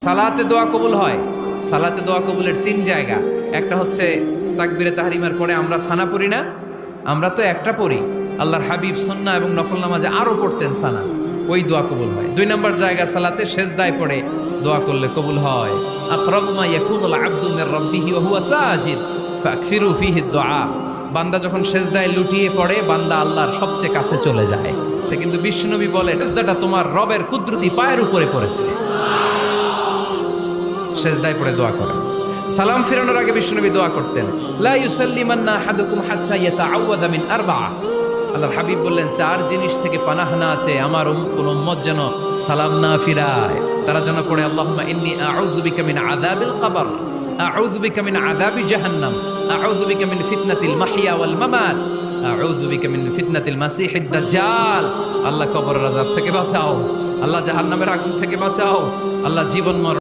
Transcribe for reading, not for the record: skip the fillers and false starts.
সালাতে দোয়া কবুল হয়। সালাতে দোয়া কবুলের 3 জায়গা। একটা হচ্ছে তাকবীরে তাহরিমার পরে আমরা সানা পড়ি না, আমরা তো একটা পড়ি। আল্লাহর হাবিব সুন্নাহ এবং নফল নামাজে আরো পড়তেন সানা, ওই দোয়া কবুল হয়। 2 নম্বর জায়গা সালাতে সেজদায় পড়ে দোয়া করলে কবুল হয়। আকরাবু মা ইয়াকুনুল আবদু মির রাব্বিহি ওয়া হুয়া সাজিদ ফাকসিরু ফিহি দুআ। বান্দা যখন সেজদায় লুটিয়ে পড়ে বান্দা আল্লাহর সবচেয়ে কাছে চলে যায়। কিন্তু বিশ্বনবী বলে সেজদাটা তোমার রবের কুদরতি পায়ের উপরে পড়েছে। সেজদায় পড়ে দোয়া করেন। সালাম ফিরানোর আগে বিশ্বনবী দোয়া করতেন, লা ইউসাল্লিমান্না আহাদুকুম হাত্তা ইয়াতাআওয়াযা মিন আরবা'a। আল্লাহর হাবিব বললেন 4 জিনিস থেকে পানাহানা আছে, আমার কোন উম্মত যেন সালাম না ফিরায়। তারা যেন পড়ে আল্লাহুম্মা ইন্নী আউযু বিকা মিন আযাবিল কবর, আউযু বিকা মিন আযাবি জাহান্নাম, আউযু বিকা মিন ফিতনাতিল মাহইয়া ওয়াল মামাত, আউযু বিকা মিন ফিতনাতিল মাসিহিদ দাজ্জাল। আল্লাহ কবরের আযাব থেকে বাঁচাও, আল্লাহ জাহান্নামের আগুন থেকে বাঁচাও, আল্লাহ জীবন মরণ